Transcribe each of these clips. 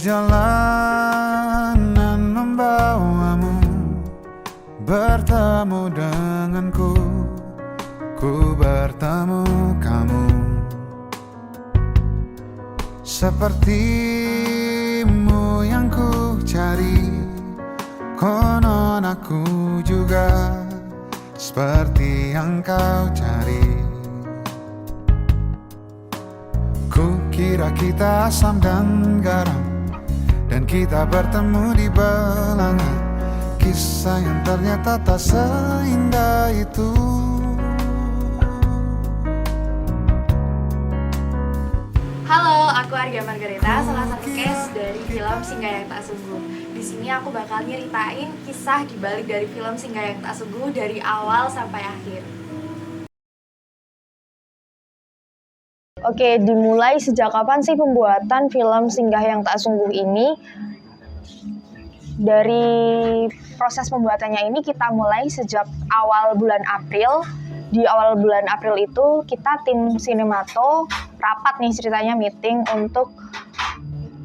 Perjalanan membawamu bertemu denganku, ku bertemu kamu. Sepertimu yang ku cari, konon aku juga seperti yang kau cari. Ku kira kita asam dan garam, dan kita bertemu di belanga. Kisah yang ternyata tak seindah itu. Halo, aku Arga Margareta, salah satu cast dari film Singgah Yang Tak Sungguh. Di sini aku bakal nyeritain kisah dibalik dari film Singgah Yang Tak Sungguh dari awal sampai akhir. Oke, dimulai sejak kapan sih pembuatan film Singgah Yang Tak Sungguh ini? Dari proses pembuatannya ini kita mulai sejak awal bulan April. Di awal bulan April itu kita tim Sinemato rapat nih ceritanya, meeting untuk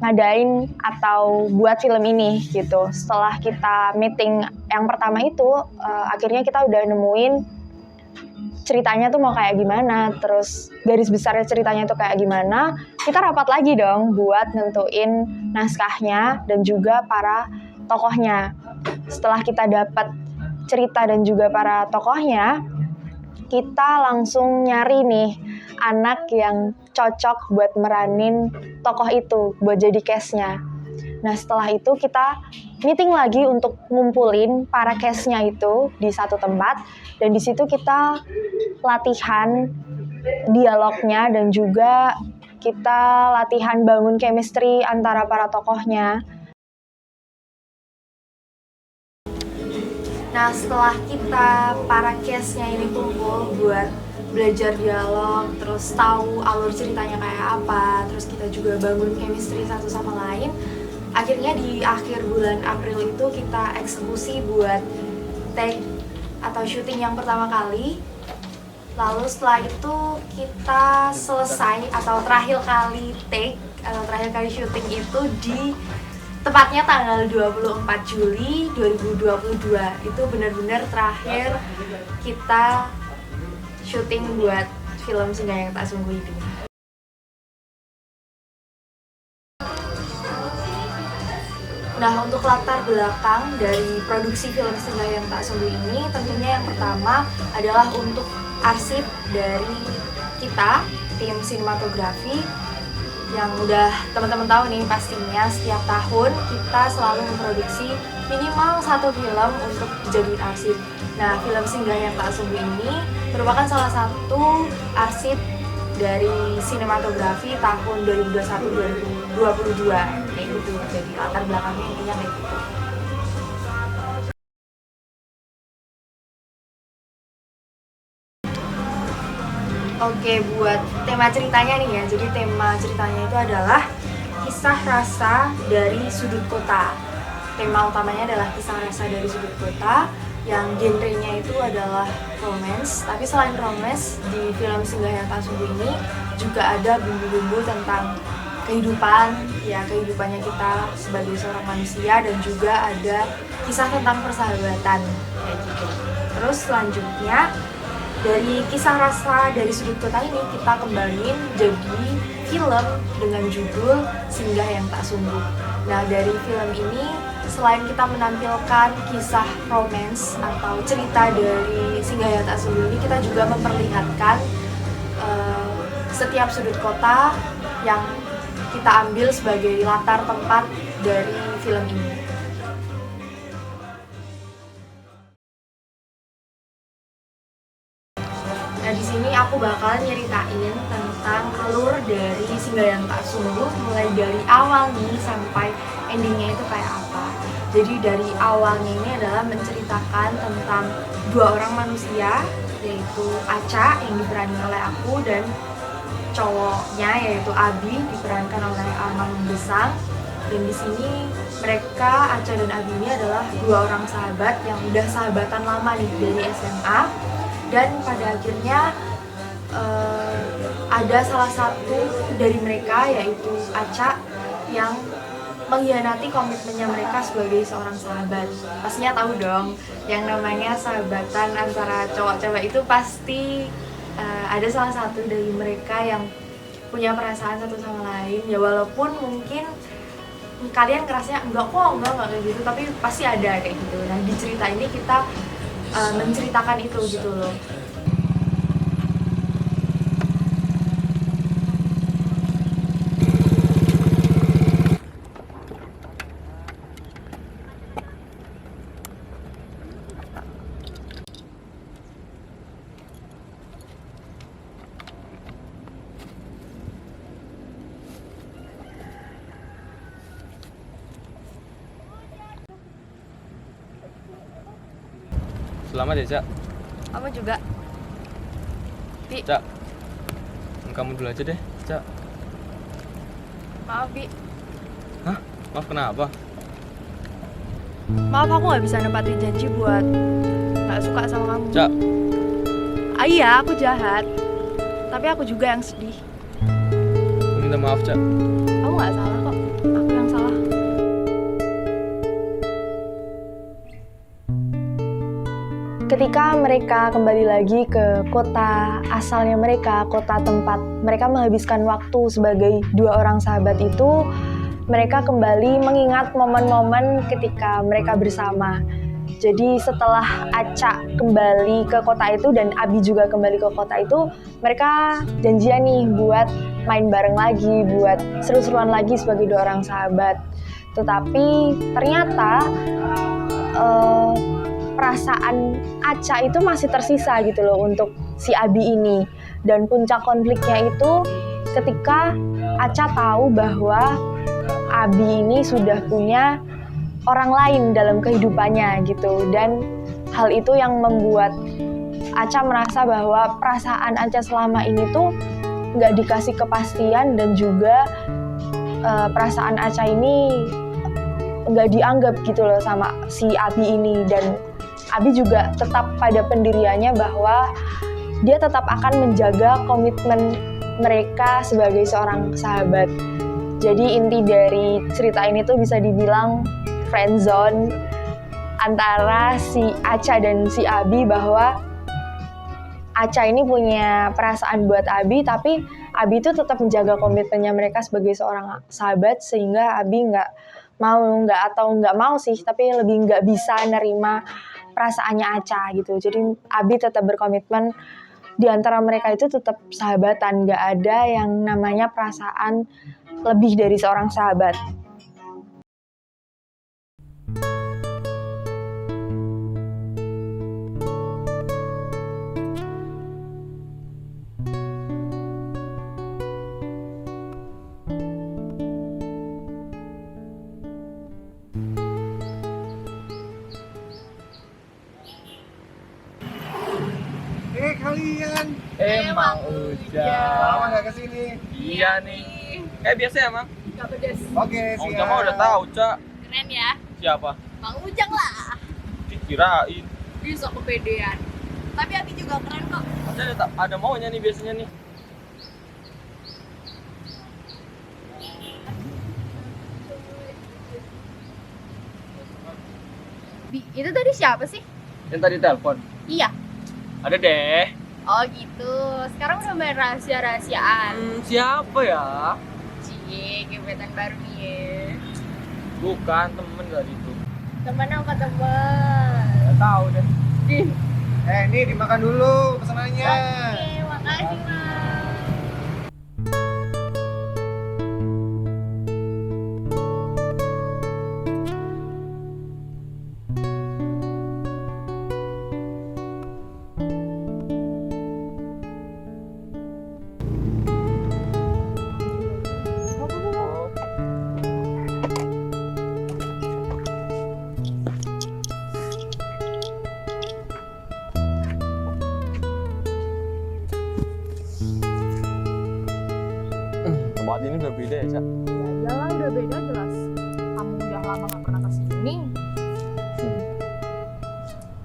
ngadain atau buat film ini gitu. Setelah kita meeting yang pertama itu, akhirnya kita udah nemuin ceritanya tuh mau kayak gimana, terus garis besarnya ceritanya tuh kayak gimana. Kita rapat lagi dong buat nentuin naskahnya dan juga para tokohnya. Setelah kita dapat cerita dan juga para tokohnya, kita langsung nyari nih anak yang cocok buat meranin tokoh itu, buat jadi cast-nya. Nah setelah itu kita meeting lagi untuk ngumpulin para cast-nya itu di satu tempat, dan di situ kita latihan dialognya dan juga kita latihan bangun chemistry antara para tokohnya. Nah setelah kita para cast-nya ini kumpul buat belajar dialog, terus tahu alur ceritanya kayak apa, terus kita juga bangun chemistry satu sama lain, akhirnya di akhir bulan April itu kita eksekusi buat take atau syuting yang pertama kali. Lalu setelah itu kita selesai atau terakhir kali take atau terakhir kali syuting itu di tepatnya tanggal 24 Juli 2022. Itu benar-benar terakhir kita syuting buat film Singgah Yang Tak Sungguh ini. Nah, untuk latar belakang dari produksi film Singgah Yang Tak Sungguh ini, tentunya yang pertama adalah untuk arsip dari kita, tim sinematografi, yang udah teman-teman tahu nih pastinya setiap tahun kita selalu memproduksi minimal satu film untuk dijadiin arsip. Nah, film Singgah Yang Tak Sungguh ini merupakan salah satu arsip dari sinematografi tahun 2021-2022 kayak gitu. Jadi latar belakangnya intinya kayak gitu. Oke, buat tema ceritanya nih ya. Jadi tema ceritanya itu adalah kisah rasa dari sudut kota. Tema utamanya adalah kisah rasa dari sudut kota yang genrenya itu adalah romance. Tapi selain romance, di film Singgah Yang Tak Sungguh ini juga ada bumbu-bumbu tentang kehidupan, ya kehidupannya kita sebagai seorang manusia, dan juga ada kisah tentang persahabatan kayak gitu. Terus selanjutnya dari kisah rasa dari sudut kota ini kita kembangin jadi film dengan judul Singgah Yang Tak Sungguh. Nah dari film ini selain kita menampilkan kisah romance atau cerita dari Singgah Yang Tak Sungguh ini, kita juga memperlihatkan setiap sudut kota yang kita ambil sebagai latar tempat dari film ini. Nah di sini aku bakal nyeritain tentang alur dari Singgah Yang Tak Sungguh, mulai dari awal nih sampai endingnya itu kayak apa. Jadi dari awalnya ini adalah menceritakan tentang dua orang manusia, yaitu Aca yang diperankan oleh aku dan cowoknya yaitu Abi diperankan oleh Arman Besang. Dan di sini mereka, Aca dan Abi ini adalah dua orang sahabat yang udah sahabatan lama nih dari SMA. Dan pada akhirnya ada salah satu dari mereka yaitu Aca yang mengkhianati komitmennya mereka sebagai seorang sahabat. Pastinya tahu dong, yang namanya sahabatan antara cowok-cewek itu pasti ada salah satu dari mereka yang punya perasaan satu sama lain. Ya walaupun mungkin kalian ngerasanya enggak kayak gitu, tapi pasti ada kayak gitu. Nah di cerita ini kita menceritakan itu gitu loh. Selamat ya, Cak. Kamu juga. Bi, Cak. Kamu dulu aja deh, Cak. maaf Bi. Hah? Maaf kenapa? Maaf aku nggak bisa nempatin janji buat nggak suka sama kamu. Cak, Iya, aku jahat. Tapi aku juga yang sedih. aku minta maaf, Cak. Kamu nggak salah kok. Aku yang salah. Ketika mereka kembali lagi ke kota asalnya mereka, kota tempat mereka menghabiskan waktu sebagai dua orang sahabat itu, mereka kembali mengingat momen-momen ketika mereka bersama. Jadi setelah Aca kembali ke kota itu dan Abi juga kembali ke kota itu, mereka janjian nih buat main bareng lagi, buat seru-seruan lagi sebagai dua orang sahabat. Tetapi ternyata perasaan Aca itu masih tersisa gitu loh untuk si Abi ini. Dan puncak konfliknya itu ketika Aca tahu bahwa Abi ini sudah punya orang lain dalam kehidupannya gitu. Dan hal itu yang membuat Aca merasa bahwa perasaan Aca selama ini tuh nggak dikasih kepastian, dan juga perasaan Aca ini nggak dianggap gitu loh sama si Abi ini. Dan Abi juga tetap pada pendiriannya bahwa dia tetap akan menjaga komitmen mereka sebagai seorang sahabat. Jadi inti dari cerita ini tuh bisa dibilang friendzone antara si Aca dan si Abi, bahwa Aca ini punya perasaan buat Abi, tapi Abi itu tetap menjaga komitmennya mereka sebagai seorang sahabat, sehingga Abi nggak mau sih, tapi lebih nggak bisa nerima perasaannya Aca gitu. Jadi Abi tetap berkomitmen di antara mereka itu tetap sahabatan, nggak ada yang namanya perasaan lebih dari seorang sahabat. Kalian Emang hujan. lama nggak kesini? Iya nih. Kayak biasa ya, Mang? Gak pedes. Oke, Mang siap. Ujang mah udah tahu, Cak. Keren ya. Siapa? Bang Ujang lah. Dikirain. Bisa kepedean. Tapi Abi juga keren kok. Ada maunya nih biasanya nih. Bi, itu tadi siapa sih? Yang tadi telepon. Iya. Ada deh. Oh gitu. Sekarang udah main rahasia-rahasiaan. Siapa ya? Cie, gebetan baru nih ya. Bukan temen tadi itu. Temen apa temen? Gak tahu deh. Ih. Ini dimakan dulu pesanannya. Oke, makasih Mas. Tempat ini udah beda ya, Cak? Ya iyalah udah beda jelas. Kamu udah lama gak pernah kesini.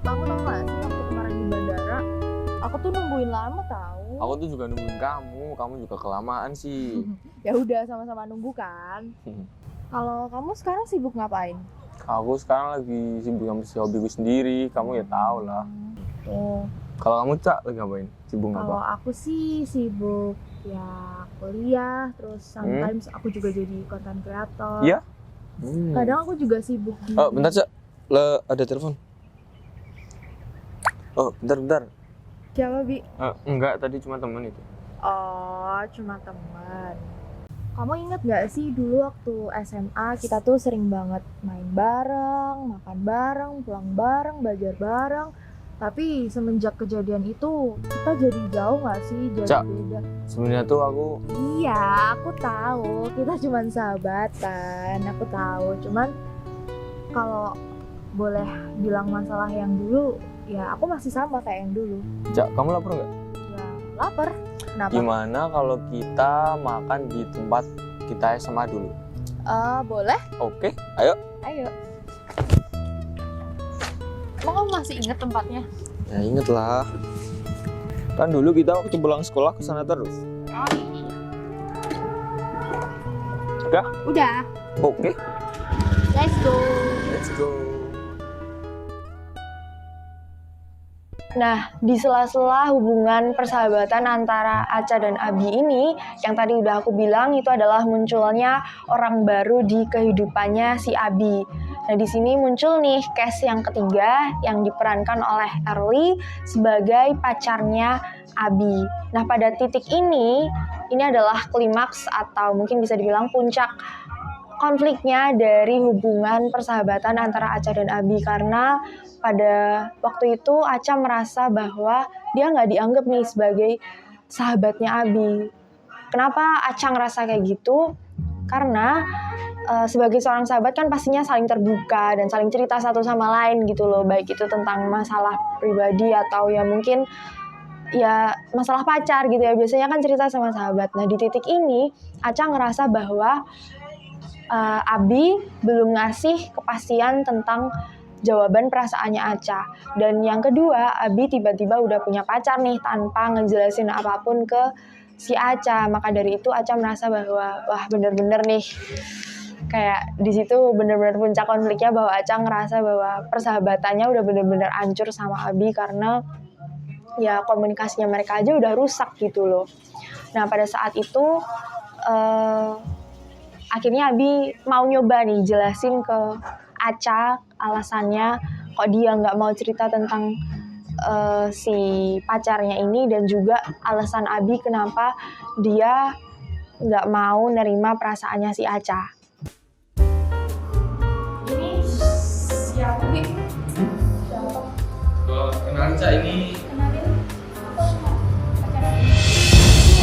Kamu tau gak sih waktu kemarin di bandara, aku tuh nungguin lama tahu. Aku tuh juga nungguin kamu juga kelamaan sih. Ya udah sama-sama nunggu kan. Kalau kamu sekarang sibuk ngapain? Aku sekarang lagi sibuk sama si hobiku sendiri, kamu ya tahu lah. Oh, Kalau kamu Cak lagi ngapain? Sibuk kalau apa? aku sih sibuk ya kuliah, terus sometimes aku juga jadi content creator. Iya? Kadang aku juga sibuk di... Oh, bentar Cak, ada telepon. Oh, bentar. Siapa, Bi? Enggak, tadi cuma teman itu. Oh, cuma teman. Kamu inget gak sih dulu waktu SMA kita tuh sering banget main bareng, makan bareng, pulang bareng, belajar bareng. Tapi semenjak kejadian itu kita jadi jauh gak sih? Jadi Cak. beda. Sebenarnya tuh aku Iya, aku tahu. Kita cuman sahabatan. Aku tahu. Cuman kalau boleh bilang masalah yang dulu, ya aku masih sama kayak yang dulu. Cak, kamu lapar nggak? Ya, lapar. Kenapa? Gimana kalau kita makan di tempat kita SMA dulu? Boleh. Oke, ayo. Ayo. Emang kamu masih inget tempatnya? Ya inget lah. Kan dulu kita waktu pulang sekolah ke sana terus. Oh iya. Udah? Udah. Oke, Let's go. let's go. Nah, di sela-sela hubungan persahabatan antara Aca dan Abi ini, yang tadi udah aku bilang itu adalah munculnya orang baru di kehidupannya si Abi. Nah, di sini muncul nih case yang ketiga yang diperankan oleh Early sebagai pacarnya Abi. Nah, pada titik ini adalah klimaks atau mungkin bisa dibilang puncak konfliknya dari hubungan persahabatan antara Aca dan Abi, karena pada waktu itu Aca merasa bahwa dia nggak dianggap nih sebagai sahabatnya Abi. Kenapa Aca ngerasa kayak gitu? Karena sebagai seorang sahabat kan pastinya saling terbuka dan saling cerita satu sama lain gitu loh, baik itu tentang masalah pribadi atau ya mungkin ya masalah pacar gitu ya, biasanya kan cerita sama sahabat. Nah, di titik ini Aca ngerasa bahwa Abi belum ngasih kepastian tentang jawaban perasaannya Aca. Dan yang kedua, Abi tiba-tiba udah punya pacar nih tanpa ngejelasin apapun ke si Aca. Maka dari itu Aca merasa bahwa wah bener-bener nih, kayak di situ bener-bener puncak konfliknya, bahwa Aca ngerasa bahwa persahabatannya udah bener-bener hancur sama Abi karena ya komunikasinya mereka aja udah rusak gitu loh. Nah, pada saat itu akhirnya Abi mau nyoba nih jelasin ke Aca alasannya kok dia nggak mau cerita tentang si pacarnya ini, dan juga alasan Abi kenapa dia nggak mau nerima perasaannya si Aca. Ini siapa, Bi? Siapa? Kenalin Cak, ini Kenalin.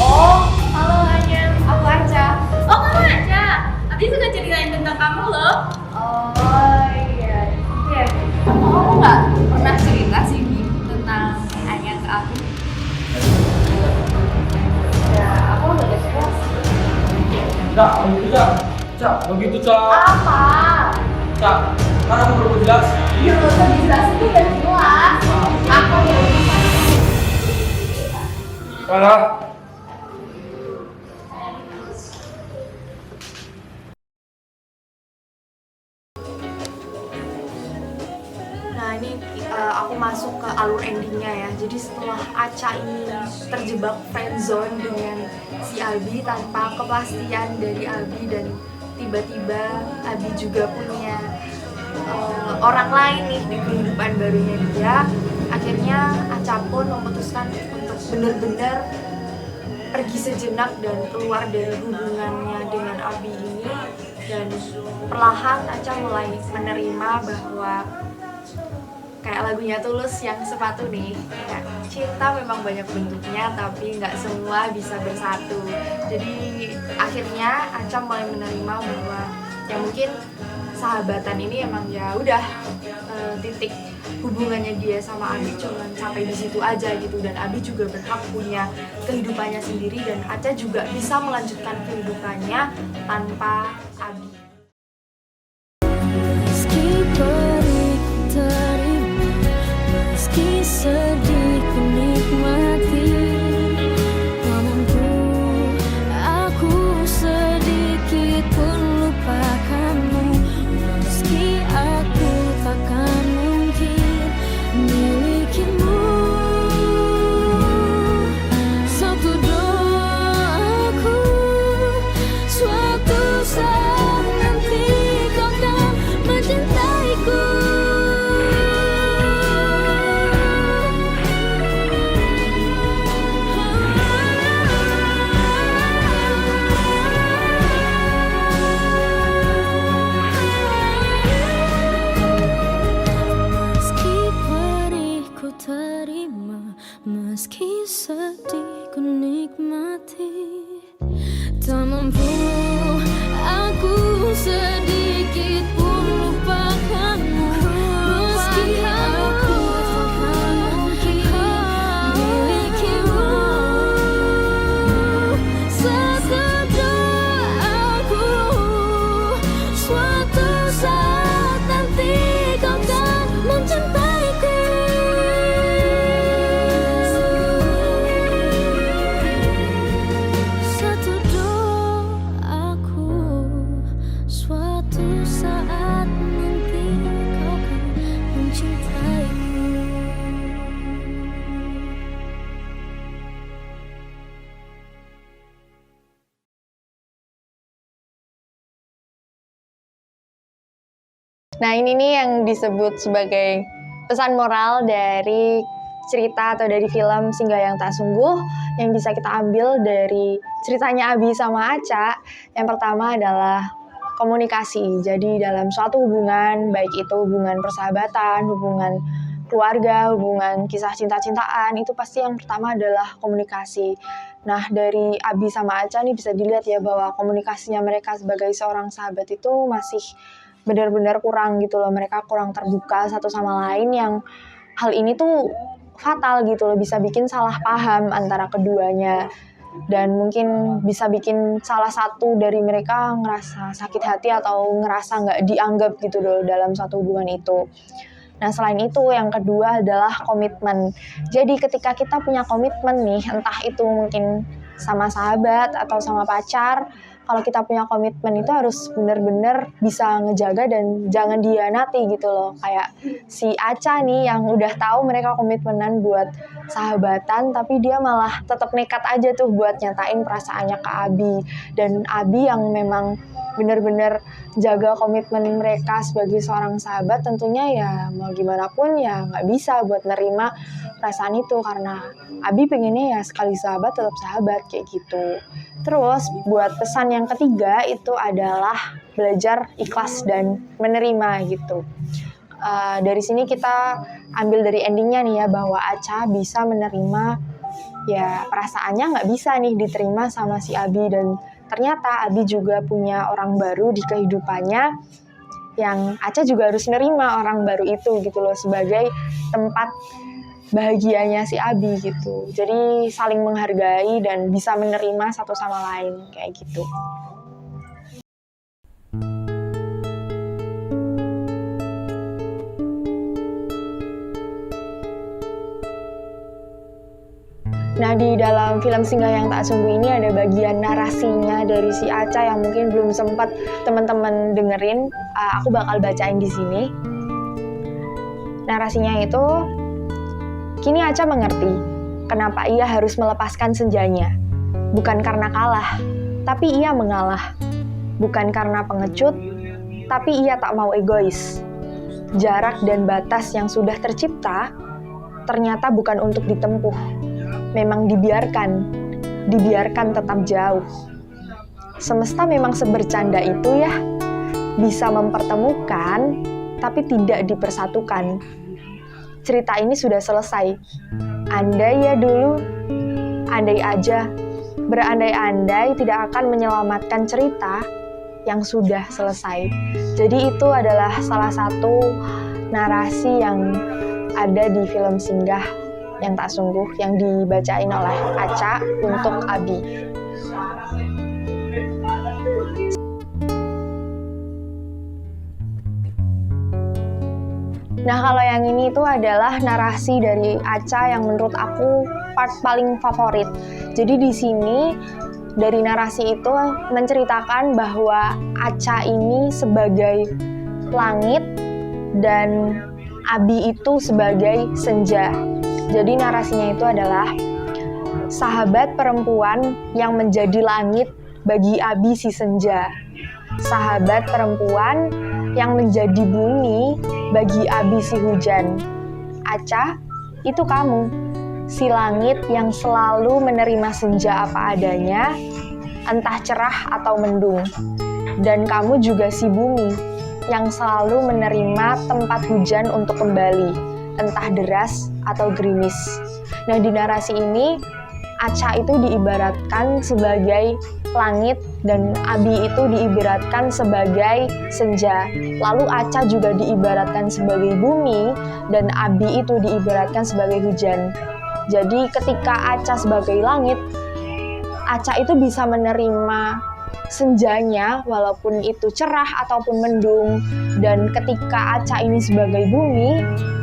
Oh, halo Anya. Aku Aca. Oh, kamu aja. Abi suka ceritain tentang kamu loh. Oh iya. Iya. Kamu nggak pernah cerita sih Bi, tentang Anya ke aku? Ya, aku udah jelas. Cak, begitu Cak. Cak, begitu Cak. Apa? Cak, kan aku perlu jelas. Ya nggak usah dijelasin, tuh udah jelas. Aku Kalah. Nah, ini aku masuk ke alur endingnya ya. Jadi setelah Aca ini terjebak friendzone dengan si Abi tanpa kepastian dari Abi, dan tiba-tiba Abi juga punya orang lain nih di kehidupan barunya dia, akhirnya Aca pun memutuskan untuk benar-benar pergi sejenak dan keluar dari hubungannya dengan Abi ini. Dan perlahan Aca mulai menerima bahwa kayak lagunya Tulus yang sepatu nih, kayak cinta memang banyak bentuknya tapi nggak semua bisa bersatu. Jadi akhirnya Aca mulai menerima bahwa ya mungkin sahabatan ini emang ya udah titik hubungannya dia sama Abi cuma sampai di situ aja gitu, dan Abi juga berhak punya kehidupannya sendiri dan Aca juga bisa melanjutkan kehidupannya tanpa Abi. Meski perih terima, meski sedih ku nikmati, namun aku sedikit pun lupakan takkan mungkin milikimu. Satu doaku, suatu saat nanti kau kan mencintaiku. Terima, meski sedih ku nikmati. Tak mampu aku sedikit pun lupakanmu, meski aku takkan mungkin milikimu. Satu doaku, suatu saat nanti kau kan mencintaiku. Nah, ini nih yang disebut sebagai pesan moral dari cerita atau dari film Singgah Yang Tak Sungguh yang bisa kita ambil dari ceritanya Abi sama Aca. Yang pertama adalah komunikasi. Jadi dalam suatu hubungan, baik itu hubungan persahabatan, hubungan keluarga, hubungan kisah cinta-cintaan, itu pasti yang pertama adalah komunikasi. Nah, dari Abi sama Aca nih bisa dilihat ya bahwa komunikasinya mereka sebagai seorang sahabat itu masih benar-benar kurang gitu loh. Mereka kurang terbuka satu sama lain, yang hal ini tuh fatal gitu loh, bisa bikin salah paham antara keduanya dan mungkin bisa bikin salah satu dari mereka ngerasa sakit hati atau ngerasa nggak dianggap gitu loh dalam satu hubungan itu. Nah, selain itu yang kedua adalah komitmen. Jadi ketika kita punya komitmen nih, entah itu mungkin sama sahabat atau sama pacar, kalau kita punya komitmen itu harus benar-benar bisa ngejaga dan jangan dihianati gitu loh. Kayak si Aca nih yang udah tahu mereka komitmenan buat sahabatan, tapi dia malah tetap nekat aja tuh buat nyatain perasaannya ke Abi. Dan Abi yang memang benar-benar jaga komitmen mereka sebagai seorang sahabat, tentunya ya mau gimana pun ya nggak bisa buat nerima perasaan itu, karena Abi pengennya ya sekali sahabat tetap sahabat kayak gitu. Terus buat pesan yang ketiga itu adalah belajar ikhlas dan menerima gitu. Dari sini kita ambil dari endingnya nih ya, bahwa Aca bisa menerima ya perasaannya nggak bisa nih diterima sama si Abi, dan ternyata Abi juga punya orang baru di kehidupannya yang Aca juga harus nerima orang baru itu gitu loh sebagai tempat bahagianya si Abi gitu. Jadi saling menghargai dan bisa menerima satu sama lain kayak gitu. Nah, di dalam film Singgah Yang Tak Sungguh ini ada bagian narasinya dari si Aca yang mungkin belum sempat teman-teman dengerin. Aku bakal bacain di sini. Narasinya itu, kini Aca mengerti kenapa ia harus melepaskan senjanya. Bukan karena kalah, tapi ia mengalah. Bukan karena pengecut, tapi ia tak mau egois. Jarak dan batas yang sudah tercipta ternyata bukan untuk ditempuh. Memang dibiarkan tetap jauh. Semesta memang sebercanda itu ya, bisa mempertemukan tapi tidak dipersatukan. Cerita ini sudah selesai. Andai aja, berandai-andai tidak akan menyelamatkan cerita yang sudah selesai. Jadi itu adalah salah satu narasi yang ada di film Singgah Yang Tak Sungguh yang dibacain oleh Aca untuk Abi. Nah, kalau yang ini itu adalah narasi dari Aca yang menurut aku part paling favorit. Jadi di sini dari narasi itu menceritakan bahwa Aca ini sebagai langit dan Abi itu sebagai senja. Jadi narasinya itu adalah sahabat perempuan yang menjadi langit bagi Abi si senja. Sahabat perempuan yang menjadi bumi bagi Abi si hujan. Aca, itu kamu, si langit yang selalu menerima senja apa adanya, entah cerah atau mendung. Dan kamu juga si bumi yang selalu menerima tempat hujan untuk kembali, entah deras atau gerimis. Nah, di narasi ini Aca itu diibaratkan sebagai langit dan Abi itu diibaratkan sebagai senja. Lalu Aca juga diibaratkan sebagai bumi dan Abi itu diibaratkan sebagai hujan. Jadi ketika Aca sebagai langit, Aca itu bisa menerima senjanya walaupun itu cerah ataupun mendung. Dan ketika Aca ini sebagai bumi,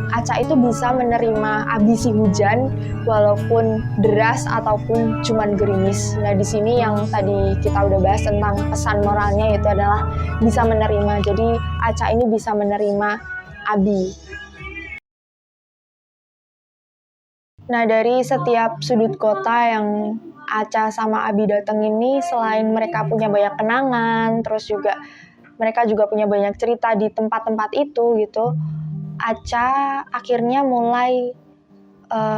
Aca itu bisa menerima Abi si hujan walaupun deras ataupun cuman gerimis. Nah, di sini yang tadi kita udah bahas tentang pesan moralnya yaitu adalah bisa menerima. Jadi Aca ini bisa menerima Abi. Nah, dari setiap sudut kota yang Aca sama Abi datang ini, selain mereka punya banyak kenangan, terus juga mereka juga punya banyak cerita di tempat-tempat itu gitu. Aca akhirnya mulai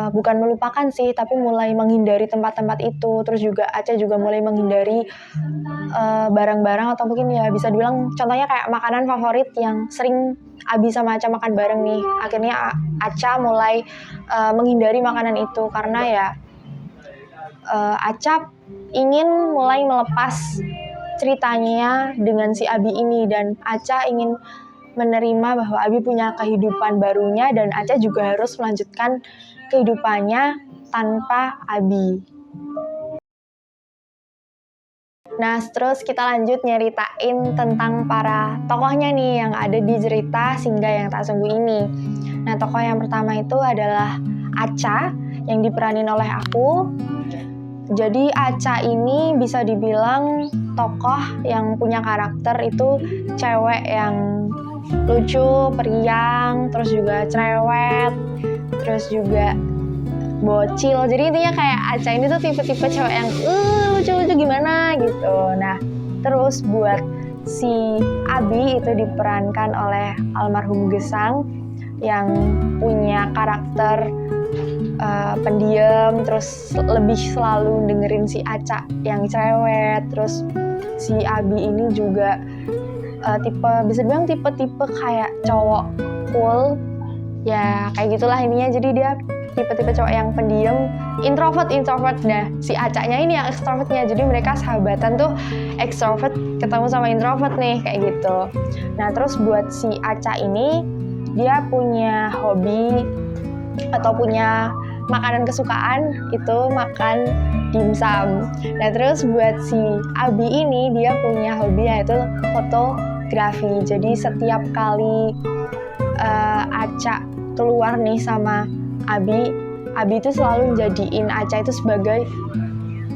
bukan melupakan sih, tapi mulai menghindari tempat-tempat itu. Terus juga Aca juga mulai menghindari barang-barang atau mungkin ya bisa dibilang contohnya kayak makanan favorit yang sering Abi sama Aca makan bareng nih. Akhirnya Aca mulai menghindari makanan itu karena ya Aca ingin mulai melepas ceritanya dengan si Abi ini dan Aca ingin menerima bahwa Abi punya kehidupan barunya dan Aca juga harus melanjutkan kehidupannya tanpa Abi. Nah, terus kita lanjut nyeritain tentang para tokohnya nih yang ada di cerita Singgah Yang Tak Sungguh ini. Nah, tokoh yang pertama itu adalah Aca yang diperanin oleh aku. Jadi Aca ini bisa dibilang tokoh yang punya karakter itu cewek yang lucu, periang, terus juga cerewet, terus juga bocil. Jadi intinya kayak Aca ini tuh tipe-tipe cewek yang lucu-lucu gimana gitu. Nah, terus buat si Abi itu diperankan oleh almarhum Gesang yang punya karakter pendiam, terus lebih selalu dengerin si Aca yang cerewet. Terus si Abi ini juga tipe bisa dibilang tipe-tipe kayak cowok cool ya, kayak gitulah intinya. Jadi dia tipe-tipe cowok yang pendiam, introvert. Nah, si Acanya ini yang extrovertnya. Jadi mereka sahabatan tuh extrovert ketemu sama introvert nih, kayak gitu. Nah, terus buat si Aca ini dia punya hobi atau punya makanan kesukaan itu makan dimsum. Nah, terus buat si Abi ini dia punya hobi yaitu fotografi. Jadi setiap kali Aca keluar nih sama Abi itu selalu jadiin Aca itu sebagai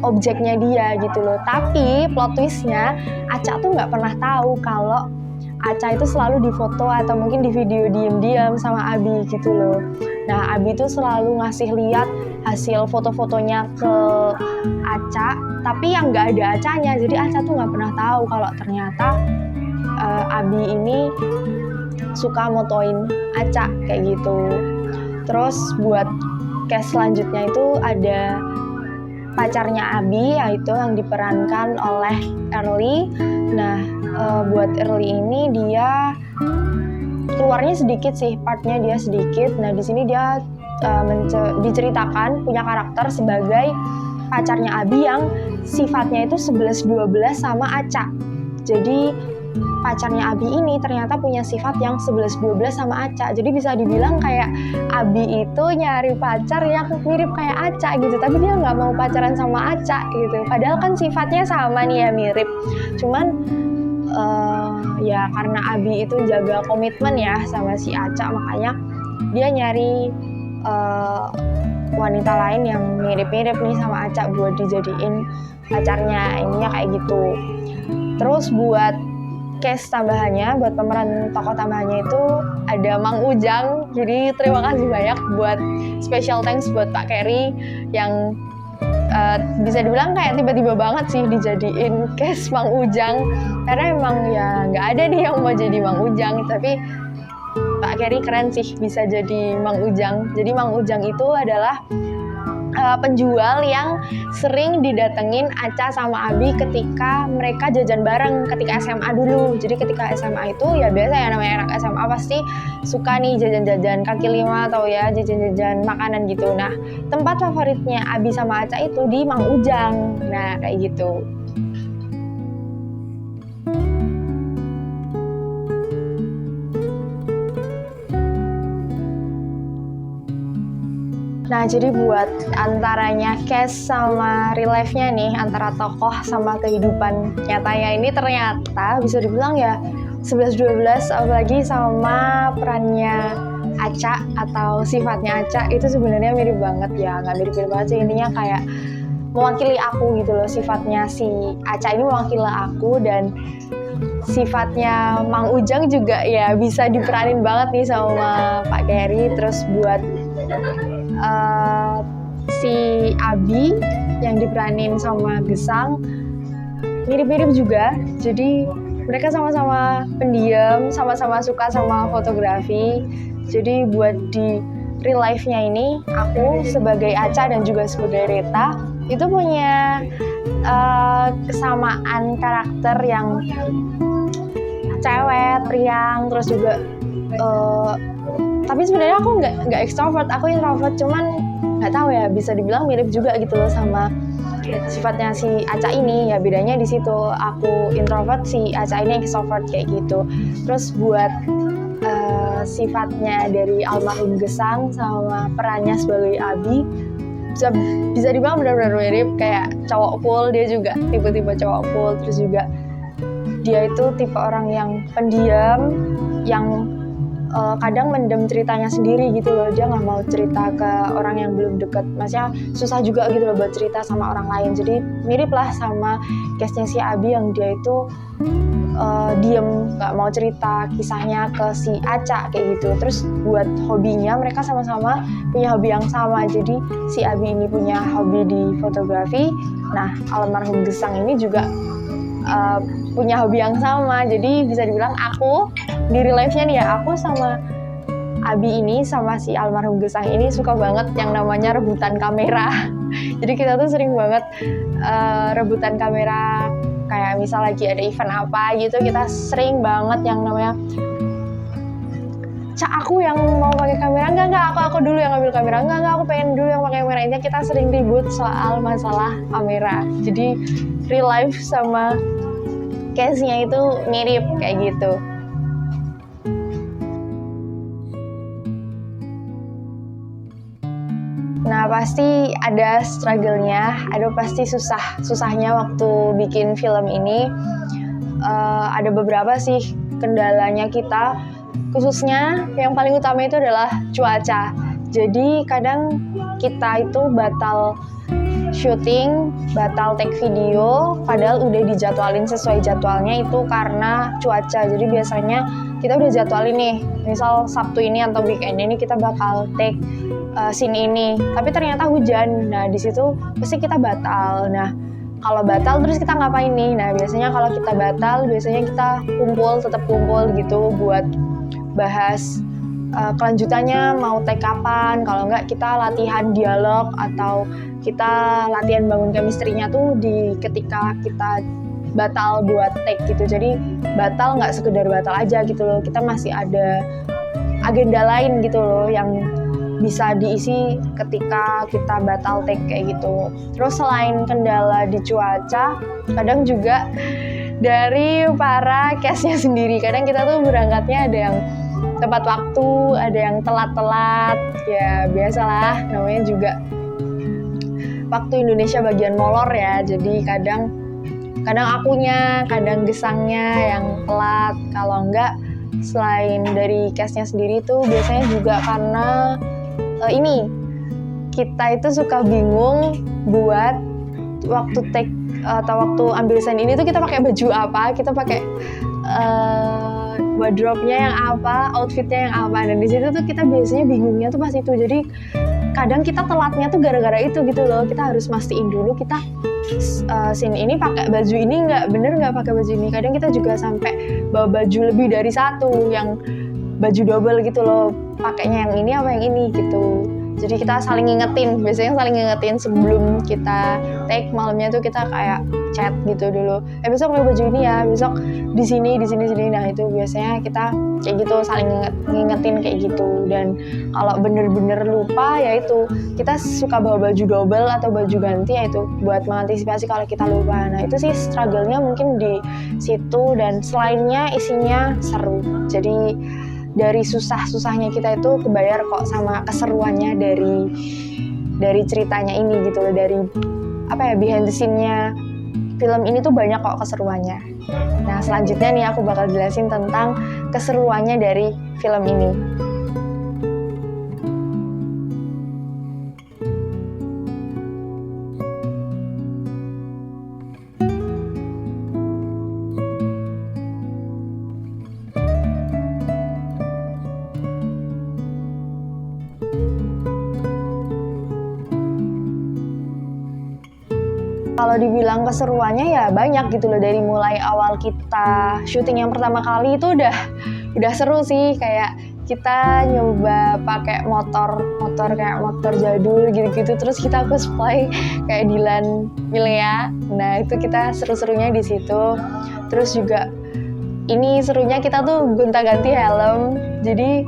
objeknya dia gitu loh. Tapi plot twistnya Aca tuh nggak pernah tahu kalau Aca itu selalu difoto atau mungkin di video diam-diam sama Abi gitu loh. Nah, Abi tuh selalu ngasih lihat hasil foto-fotonya ke Aca, tapi yang nggak ada Acanya. Jadi Aca tuh nggak pernah tahu kalau ternyata Abi ini suka motoin Aca kayak gitu. Terus buat case selanjutnya itu ada pacarnya Abi, yaitu yang diperankan oleh Early. Nah, buat Early ini dia keluarnya sedikit sih, partnya dia sedikit. Nah, di sini dia diceritakan punya karakter sebagai pacarnya Abi yang sifatnya itu 11-12 sama Aca. Jadi pacarnya Abi ini ternyata punya sifat yang 11-12 sama Aca. Jadi bisa dibilang kayak Abi itu nyari pacar yang mirip kayak Aca gitu, tapi dia nggak mau pacaran sama Aca gitu. Padahal kan sifatnya sama nih ya, mirip. Cuman ya karena Abi itu jaga komitmen ya sama si Aca, makanya dia nyari wanita lain yang mirip-mirip nih sama Aca buat dijadiin pacarnya. Ininya kayak gitu. Terus buat case tambahannya, buat pemeran tokoh tambahannya itu ada ada Mang Ujang. Jadi terima kasih banyak buat special thanks buat Pak Kerry yang bisa dibilang kayak tiba-tiba banget sih dijadiin case Mang Ujang, karena emang ya nggak ada nih yang mau jadi Mang Ujang, tapi Pak Kerry keren sih bisa jadi Mang Ujang. Jadi Mang Ujang itu adalah penjual yang sering didatengin Aca sama Abi ketika mereka jajan bareng ketika SMA dulu. Jadi ketika SMA itu ya biasa ya, namanya anak SMA pasti suka nih jajan-jajan kaki lima atau ya jajan-jajan makanan gitu. Nah, tempat favoritnya Abi sama Aca itu di Mang Ujang. Nah, kayak gitu. Nah, jadi buat antaranya case sama real life-nya nih, antara tokoh sama kehidupan nyatanya ini ternyata bisa dibilang ya 11-12, apalagi sama perannya Aca atau sifatnya Aca itu sebenarnya mirip banget ya, nggak mirip-mirip banget sih, intinya kayak mewakili aku gitu loh. Sifatnya si Aca ini mewakili aku, dan sifatnya Mang Ujang juga ya bisa diperanin banget nih sama Pak Kerry. Terus buat si Abi yang diperanin sama Gesang mirip-mirip juga. Jadi mereka sama-sama pendiam, sama-sama suka sama fotografi. Jadi buat di real life-nya ini, aku sebagai Aca dan juga sebagai Rita itu punya kesamaan karakter yang cewek, riang, terus juga tapi sebenarnya aku nggak extrovert, aku introvert, cuman nggak tahu ya, bisa dibilang mirip juga gitu loh sama sifatnya si Aca ini. Ya bedanya di situ, aku introvert, si Aca ini extrovert kayak gitu. Terus buat sifatnya dari almarhum Gesang sama perannya sebagai Abi bisa dibilang benar-benar mirip, kayak cowok cool, dia juga tipe-tipe cowok cool. Terus juga dia itu tipe orang yang pendiam, yang kadang mendem ceritanya sendiri gitu loh. Dia nggak mau cerita ke orang yang belum deket, maksudnya susah juga gitu loh buat cerita sama orang lain. Jadi mirip lah sama case-nya si Abi yang dia itu diem, nggak mau cerita kisahnya ke si Aca kayak gitu. Terus buat hobinya, mereka sama-sama punya hobi yang sama. Jadi si Abi ini punya hobi di fotografi, nah almarhum Gesang ini juga punya hobi yang sama. Jadi bisa dibilang aku di real life-nya nih ya, aku sama Abi ini sama si almarhum Gesang ini suka banget yang namanya rebutan kamera. Jadi kita tuh sering banget rebutan kamera, kayak misal lagi ada event apa gitu, kita sering banget yang namanya Cak, aku yang mau pakai kamera, enggak aku dulu yang ambil kamera, enggak aku pengen dulu yang pakai kamera. Ini kita sering ribut soal masalah kamera. Jadi real life sama case-nya itu mirip kayak gitu. Nah, pasti ada struggle-nya, ada pasti susahnya waktu bikin film ini. Ada beberapa sih kendalanya kita, khususnya yang paling utama itu adalah cuaca. Jadi kadang kita itu batal syuting, batal take video, padahal udah dijadwalin sesuai jadwalnya itu karena cuaca. Jadi biasanya kita udah jadwalin nih, misal Sabtu ini atau weekend ini kita bakal take scene ini, tapi ternyata hujan. Nah di situ pasti kita batal. Nah kalau batal terus kita ngapain nih? Nah biasanya kalau kita batal, biasanya kita tetap kumpul gitu buat bahas kelanjutannya mau take kapan. Kalau enggak kita latihan dialog atau kita latihan bangun chemistry-nya tuh di ketika kita batal buat take gitu. Jadi batal nggak sekedar batal aja gitu loh, kita masih ada agenda lain gitu loh yang bisa diisi ketika kita batal take kayak gitu. Terus selain kendala di cuaca, kadang juga dari para cast-nya sendiri. Kadang kita tuh berangkatnya ada yang tepat waktu, ada yang telat-telat. Ya biasalah, namanya juga waktu Indonesia bagian molor ya. Jadi kadang akunya, kadang Gesangnya yang telat. Kalau enggak, selain dari cast-nya sendiri tuh biasanya juga karena ini kita itu suka bingung buat waktu take atau waktu ambil scene ini tuh kita pakai baju apa, kita pakai wardrobe-nya yang apa, outfitnya yang apa. Dan di situ tuh kita biasanya bingungnya tuh pas itu. Jadi kadang kita telatnya tuh gara-gara itu gitu loh. Kita harus mastiin dulu kita scene ini pakai baju ini bener nggak pakai baju ini. Kadang kita juga sampai bawa baju lebih dari satu, yang baju double gitu loh, pakainya yang ini apa yang ini gitu. Jadi kita saling ngingetin, biasanya saling ngingetin sebelum kita take. Malamnya tuh kita kayak chat gitu dulu, besok pakai baju ini ya, besok di sini. Nah itu biasanya kita kayak gitu saling ngingetin kayak gitu. Dan kalau bener-bener lupa ya itu kita suka bawa baju double atau baju ganti, ya itu buat mengantisipasi kalau kita lupa. Nah itu sih struggle-nya mungkin di situ, dan selainnya isinya seru. Jadi dari susah-susahnya kita itu kebayar kok sama keseruannya dari ceritanya ini gitu loh. Dari behind the scene-nya film ini tuh banyak kok keseruannya. Nah selanjutnya nih aku bakal jelasin tentang keseruannya dari film ini. Kalau dibilang keseruannya ya banyak gitu loh. Dari mulai awal kita syuting yang pertama kali itu udah seru sih. Kayak kita nyoba pakai motor kayak motor jadul gitu-gitu, terus kita cosplay kayak Dilan Milea. Nah itu kita seru-serunya di situ. Terus juga ini serunya kita tuh gonta-ganti helm. Jadi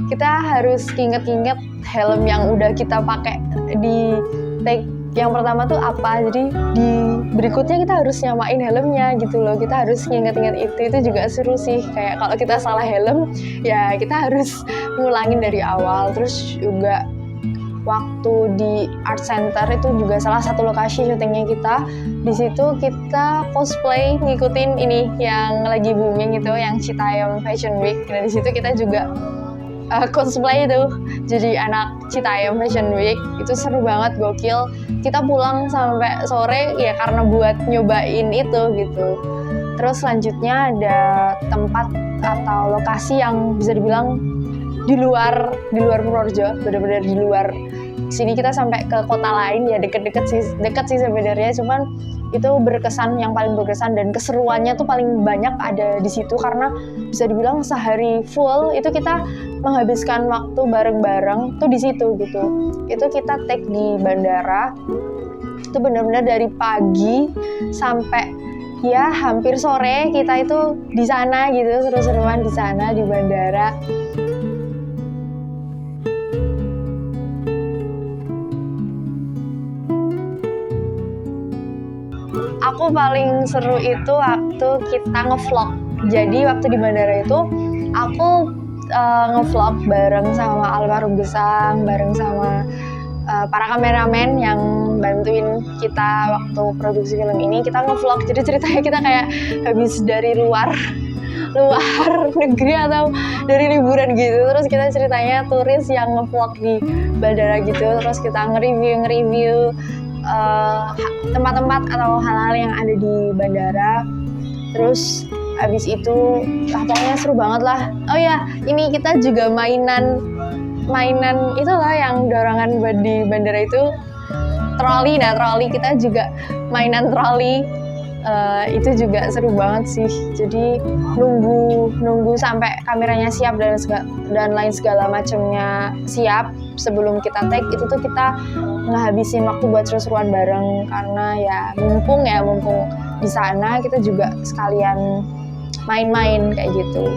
kita harus inget-inget helm yang udah kita pakai di take yang pertama tuh apa, jadi di berikutnya kita harus nyamain helmnya gitu loh. Kita harus nginget-inget itu juga seru sih. Kayak kalau kita salah helm ya kita harus ngulangin dari awal. Terus juga waktu di Art Center itu juga salah satu lokasi syutingnya kita. Di situ kita cosplay ngikutin ini yang lagi booming itu, yang Citayam Fashion Week. Nah di situ kita juga cosplay itu jadi anak Citayam Fashion Week. Itu seru banget, gokil. Kita pulang sampai sore ya karena buat nyobain itu gitu. Terus selanjutnya ada tempat atau lokasi yang bisa dibilang di luar Purworejo, benar-benar di luar sini. Kita sampai ke kota lain ya, deket sih sebenarnya, cuman itu yang paling berkesan dan keseruannya tuh paling banyak ada di situ. Karena bisa dibilang sehari full itu kita menghabiskan waktu bareng-bareng tuh di situ gitu. Itu kita take di bandara, itu benar-benar dari pagi sampai ya hampir sore kita itu di sana gitu, seru-seruan di sana di bandara. Aku paling seru itu waktu kita ngevlog. Jadi waktu di bandara itu aku ngevlog bareng sama Almarhum Gesang, bareng sama para kameramen yang bantuin kita waktu produksi film ini. Kita ngevlog, jadi ceritanya kita kayak habis dari luar negeri atau dari liburan gitu. Terus kita ceritanya turis yang ngevlog di bandara gitu. Terus kita nge-review tempat-tempat atau hal-hal yang ada di bandara. Terus habis itu pokoknya seru banget lah. Oh ya, ini kita juga mainan itu lah yang dorongan di bandara itu, troli. Nah troli kita juga mainan troli. Itu juga seru banget sih. Jadi nunggu sampai kameranya siap dan lain segala macamnya siap sebelum kita take. Itu tuh kita ngehabisin waktu buat seru-seruan bareng, karena ya mumpung di sana kita juga sekalian main-main kayak gitu.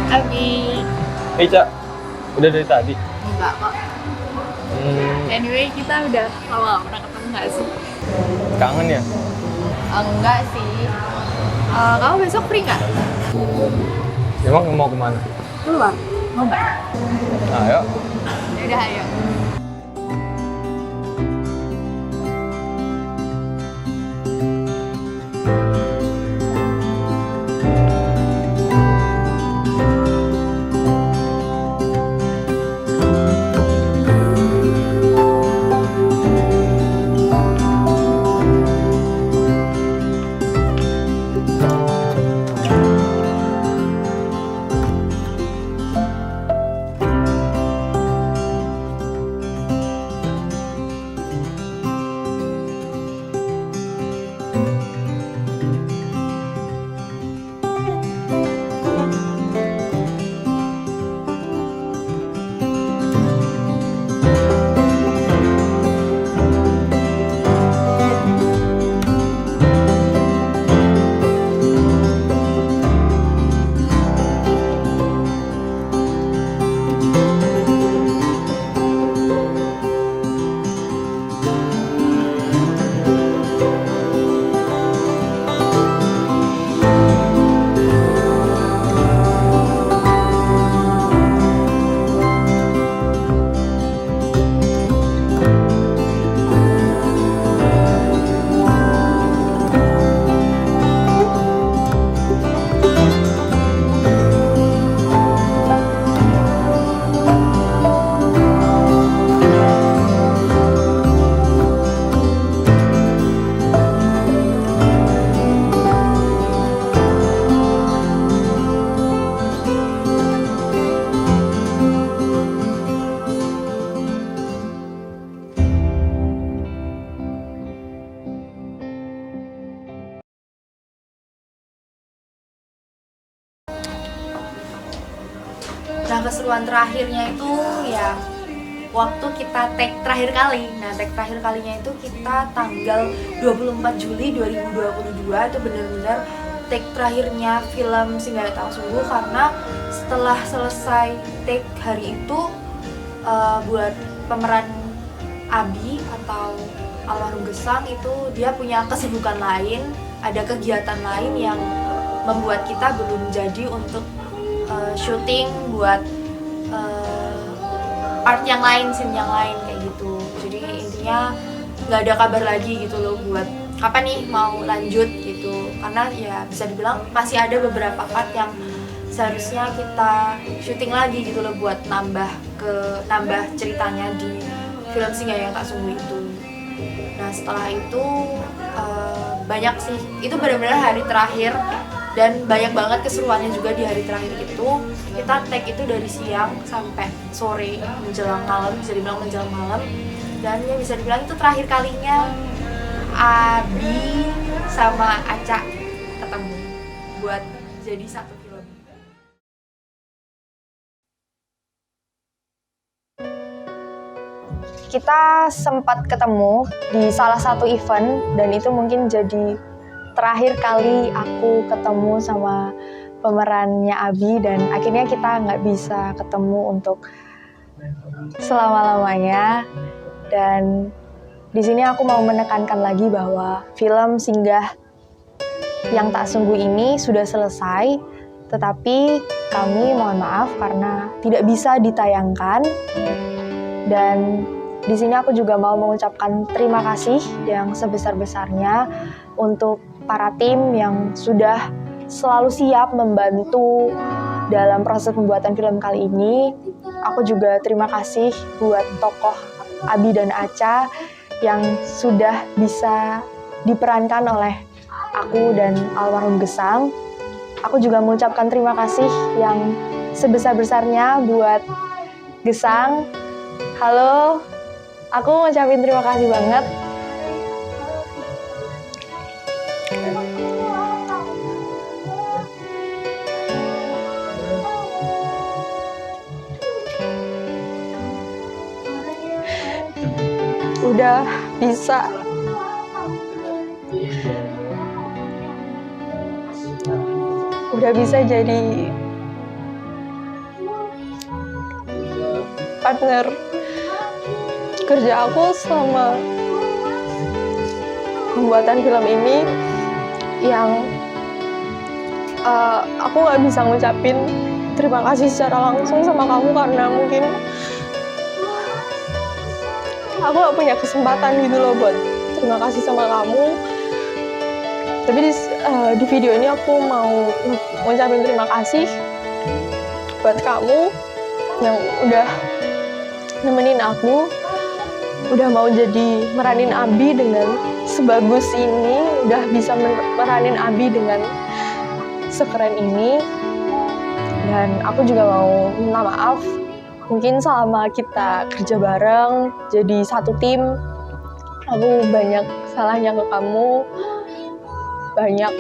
Abi. Cak, udah dari tadi? Enggak kok. Anyway, kita udah lama gak pernah ketemu gak sih? Kangen ya? Enggak sih. Kamu besok free nggak? Emang mau kemana? Keluar. Mau nggak? Ayo. Yaudah, ayo. Nah, keseruan terakhirnya itu ya waktu kita tag terakhir kali. Nah, tag terakhir kalinya itu kita tanggal 24 Juli 2022. Itu benar-benar tag terakhirnya film Singgah Tak Sungguh, karena setelah selesai tag hari itu buat pemeran Abi atau almarhum Gesang itu dia punya kesibukan lain, ada kegiatan lain yang membuat kita belum jadi untuk syuting buat part yang lain, scene yang lain kayak gitu. Jadi intinya nggak ada kabar lagi gitu loh buat kapan nih mau lanjut gitu, karena ya bisa dibilang masih ada beberapa part yang seharusnya kita syuting lagi gitu loh buat nambah ceritanya di film Singgah Yang Tak Sungguh itu. Nah, setelah itu banyak sih, itu benar-benar hari terakhir dan banyak banget keseruannya juga di hari terakhir itu. Kita tag itu dari siang sampai sore menjelang malam, bisa dibilang menjelang malam. Dan ya bisa dibilang itu terakhir kalinya Abi sama Aca ketemu buat jadi satu film. Kita sempat ketemu di salah satu event dan itu mungkin jadi terakhir kali aku ketemu sama pemerannya Abi, dan akhirnya kita nggak bisa ketemu untuk selama-lamanya. Dan di sini aku mau menekankan lagi bahwa film Singgah Yang Tak Sungguh ini sudah selesai, tetapi kami mohon maaf karena tidak bisa ditayangkan. Dan di sini aku juga mau mengucapkan terima kasih yang sebesar-besarnya untuk para tim yang sudah selalu siap membantu dalam proses pembuatan film kali ini. Aku juga terima kasih buat tokoh Abi dan Aca yang sudah bisa diperankan oleh aku dan almarhum Gesang. Aku juga mengucapkan terima kasih yang sebesar-besarnya buat Gesang. Halo, aku ngucapin terima kasih banget. Udah bisa jadi partner kerja aku selama pembuatan film ini, yang aku nggak bisa ngucapin terima kasih secara langsung sama kamu karena mungkin aku nggak punya kesempatan gitu loh buat terima kasih sama kamu. Tapi di video ini aku mau ngucapin terima kasih buat kamu yang udah nemenin aku, udah mau jadi meranin Abi dengan sebagus ini, udah bisa meranin Abi dengan sekeren ini. Dan aku juga mau minta maaf, mungkin selama kita kerja bareng jadi satu tim, aku banyak salahnya ke kamu, banyak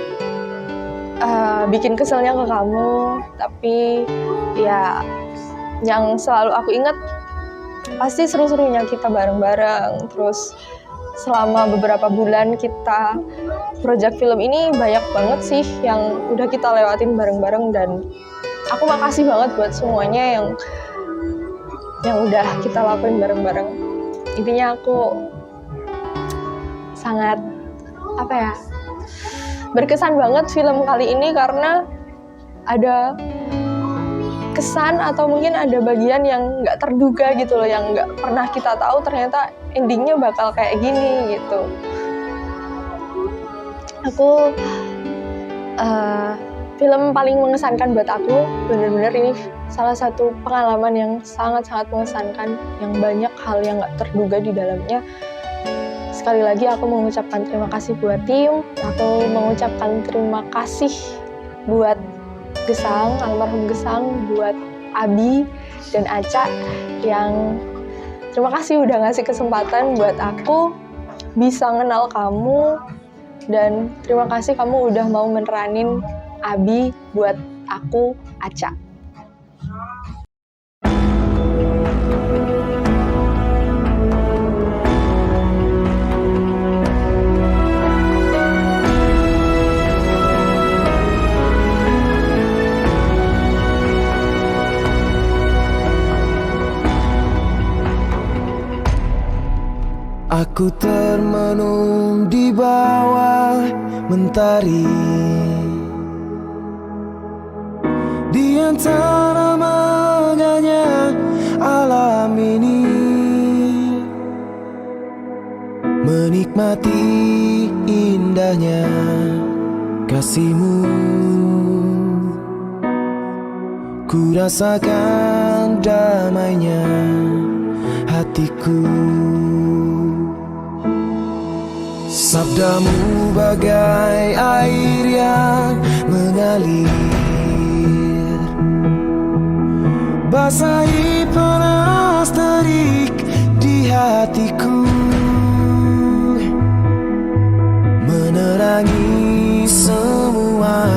bikin keselnya ke kamu. Tapi ya yang selalu aku ingat pasti seru-serunya kita bareng-bareng. Terus selama beberapa bulan kita project film ini banyak banget sih yang udah kita lewatin bareng-bareng, dan aku makasih banget buat semuanya yang udah kita lakuin bareng-bareng. Intinya aku sangat berkesan banget film kali ini karena ada kesan atau mungkin ada bagian yang nggak terduga gitu loh, yang nggak pernah kita tahu ternyata endingnya bakal kayak gini gitu. Aku film paling mengesankan buat aku, bener-bener ini salah satu pengalaman yang sangat-sangat mengesankan, yang banyak hal yang nggak terduga di dalamnya. Sekali lagi aku mengucapkan terima kasih buat tim, aku mengucapkan terima kasih buat Gesang, almarhum Gesang, buat Abi dan Aca yang terima kasih udah ngasih kesempatan buat aku bisa kenal kamu, dan terima kasih kamu udah mau meneranin Abi buat aku, Aca. Aku termenung di bawah mentari, di antara megahnya alam ini, menikmati indahnya kasihmu. Ku rasakan damainya hatiku. Sabdamu bagai air yang mengalir, basahi panas terik di hatiku, menerangi semua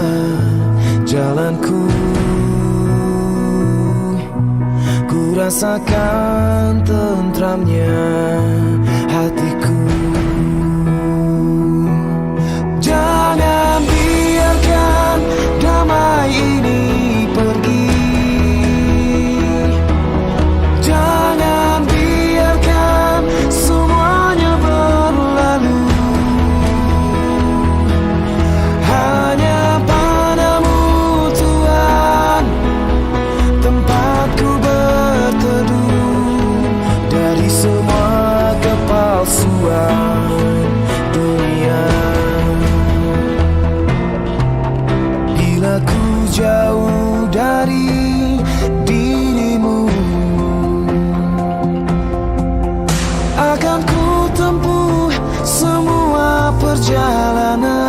jalanku. Ku rasakan tentramnya hatiku. Jangan biarkan damai ini pergi, jangan biarkan semuanya berlalu. Hanya padamu Tuhan tempatku berteduh, dari semua kepalsuan dunia. Bila ku jauh dari dirimu, akan ku tempuh semua perjalanan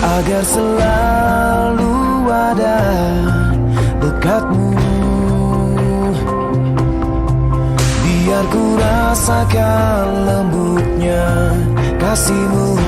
agar selalu ada dekatmu. Biar ku rasakan lembutnya kasihmu.